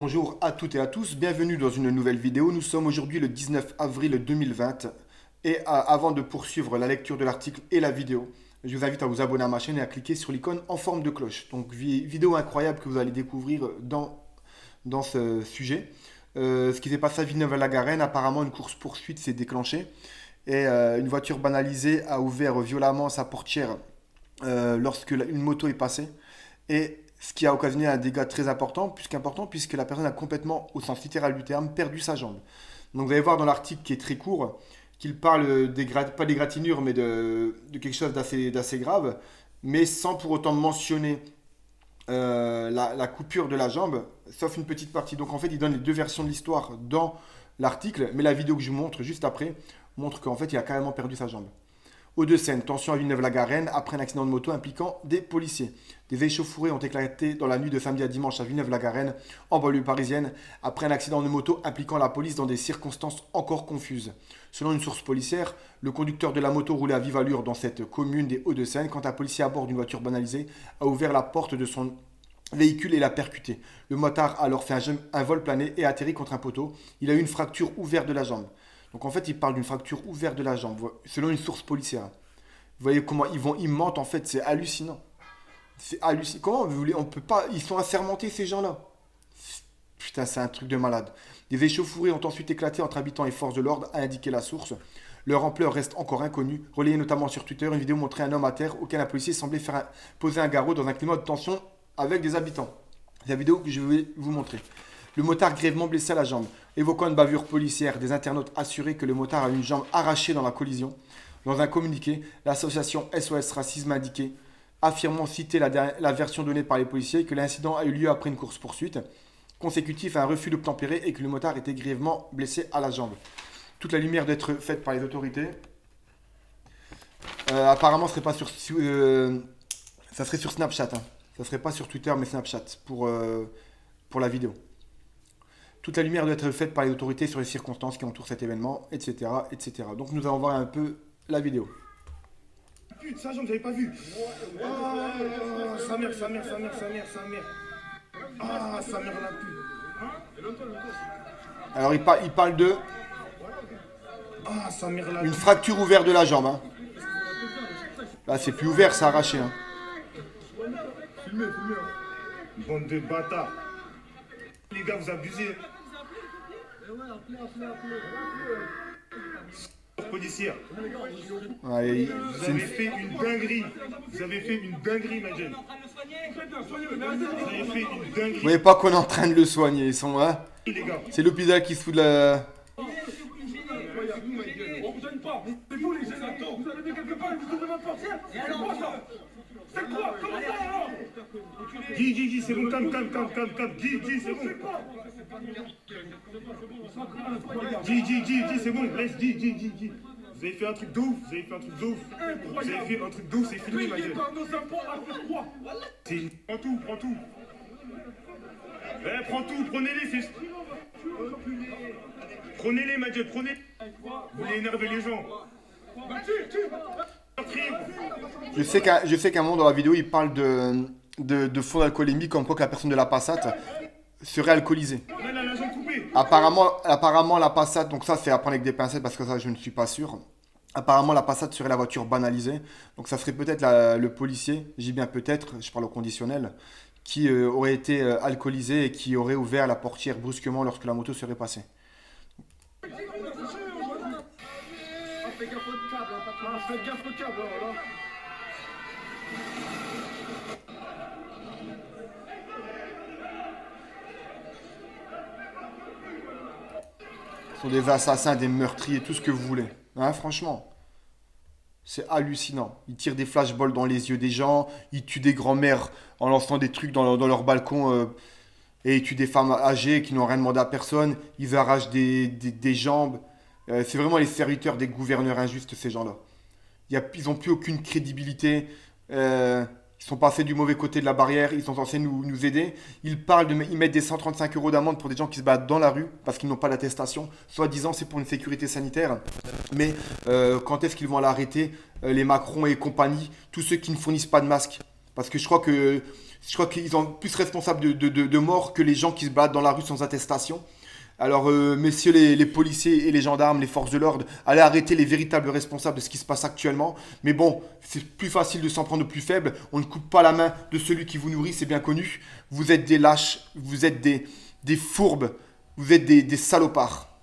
Bonjour à toutes et à tous, bienvenue dans une nouvelle vidéo. Nous sommes aujourd'hui le 19 avril 2020 et avant de poursuivre la lecture de l'article et la vidéo, je vous invite à vous abonner à ma chaîne et à cliquer sur l'icône en forme de cloche. Donc vidéo incroyable que vous allez découvrir dans ce sujet. Ce qui s'est passé à Villeneuve-la-Garenne, apparemment une course-poursuite s'est déclenchée et une voiture banalisée a ouvert violemment sa portière lorsque une moto est passée. Et ce qui a occasionné un dégât très important, puisque la personne a complètement, au sens littéral du terme, perdu sa jambe. Donc vous allez voir dans l'article qui est très court, qu'il parle pas d'égratignure, mais de quelque chose d'assez grave, mais sans pour autant mentionner la coupure de la jambe, sauf une petite partie. Donc en fait, il donne les deux versions de l'histoire dans l'article, mais la vidéo que je vous montre juste après montre qu'en fait, il a carrément perdu sa jambe. Hauts-de-Seine, tension à Villeneuve-la-Garenne après un accident de moto impliquant des policiers. Des échauffourées ont éclaté dans la nuit de samedi à dimanche à Villeneuve-la-Garenne, en banlieue parisienne, après un accident de moto impliquant la police dans des circonstances encore confuses. Selon une source policière, le conducteur de la moto roulait à vive allure dans cette commune des Hauts-de-Seine quand un policier à bord d'une voiture banalisée a ouvert la porte de son véhicule et l'a percuté. Le motard a alors fait un vol plané et a atterri contre un poteau. Il a eu une fracture ouverte de la jambe. Donc en fait, il parle d'une fracture ouverte de la jambe, selon une source policière. Vous voyez comment ils mentent en fait, c'est hallucinant. C'est hallucinant. Comment vous voulez, on peut pas, ils sont assermentés ces gens-là. Putain, c'est un truc de malade. Des échauffourées ont ensuite éclaté entre habitants et forces de l'ordre, a indiqué la source. Leur ampleur reste encore inconnue. Relayée notamment sur Twitter, une vidéo montrait un homme à terre auquel un policier semblait poser un garrot dans un climat de tension avec des habitants. C'est la vidéo que je vais vous montrer. Le motard grièvement blessé à la jambe. Évoquant une bavure policière, des internautes assuraient que le motard a une jambe arrachée dans la collision. Dans un communiqué, l'association SOS Racisme indiquait, affirmant citer la version donnée par les policiers, que l'incident a eu lieu après une course-poursuite, consécutif à un refus d'obtempérer et que le motard était grièvement blessé à la jambe. Toute la lumière d'être faite par les autorités. Apparemment, ce serait pas sur, ça serait sur Snapchat. Hein. Ça serait pas sur Twitter, mais Snapchat pour la vidéo. Toute la lumière doit être faite par les autorités sur les circonstances qui entourent cet événement, etc., etc. Donc nous allons voir un peu la vidéo. Putain, sa jambe, j'avais pas vu. Ah, sa mère. Ah, sa mère la pute. Alors il parle de Ah, sa mère la une pute. fracture ouverte de la jambe. Hein. Là c'est plus ouvert, c'est arraché. Hein. Filmez. Bande de bâtards. Les gars, vous abusez. Policière. Ouais, Vous avez fait une dinguerie. Vous avez fait une dinguerie, ma jeune. Vous avez fait une Vous dinguerie, voyez pas qu'on est en train de le soigner, ils sont là. les gars. C'est l'hôpital qui se fout de la... On vous donne pas. C'est vous les génateurs. Vous avez vu quelque part une de votre portière. C'est quoi ça? C'est quoi? Comment ça alors? Dis, c'est bon, calme. Dis, c'est bon. Dis, c'est bon, laisse, dis. Vous avez fait un truc de ouf, c'est filmé, ma gueule. Par nos impôts à faire quoi? Prends tout. Prends tout, prenez-les, c'est... Prenez-les, ma gueule, prenez. Vous voulez énerver les gens. Je sais qu'à un moment dans la vidéo, il parle de fond d'alcoolémie, comme quoi que la personne de la Passat serait alcoolisée. La jambe coupée. Apparemment, la Passat, donc ça c'est à prendre avec des pincettes parce que ça je ne suis pas sûr. Apparemment, la Passat serait la voiture banalisée. Donc ça serait peut-être le policier, j'ai bien peut-être, je parle au conditionnel, qui aurait été alcoolisé et qui aurait ouvert la portière brusquement lorsque la moto serait passée. Faites gaffe au câble, là. Ce sont des assassins, des meurtriers, tout ce que vous voulez. Hein, franchement. C'est hallucinant. Ils tirent des flashballs dans les yeux des gens, ils tuent des grands-mères en lançant des trucs dans leur balcon et ils tuent des femmes âgées qui n'ont rien demandé à personne. Ils arrachent des jambes. C'est vraiment les serviteurs des gouverneurs injustes, ces gens-là. Ils n'ont plus aucune crédibilité. Ils sont passés du mauvais côté de la barrière. Ils sont censés nous aider. Ils mettent des 135 € d'amende pour des gens qui se battent dans la rue parce qu'ils n'ont pas d'attestation. Soi-disant, c'est pour une sécurité sanitaire. Mais quand est-ce qu'ils vont l'arrêter les Macron et compagnie, tous ceux qui ne fournissent pas de masques. Parce que je crois que Je crois qu'ils sont plus responsables de morts que les gens qui se baladent dans la rue sans attestation. Alors, messieurs les policiers et les gendarmes, les forces de l'ordre, allez arrêter les véritables responsables de ce qui se passe actuellement. Mais bon, c'est plus facile de s'en prendre aux plus faibles. On ne coupe pas la main de celui qui vous nourrit, c'est bien connu. Vous êtes des lâches, vous êtes des fourbes, vous êtes des salopards.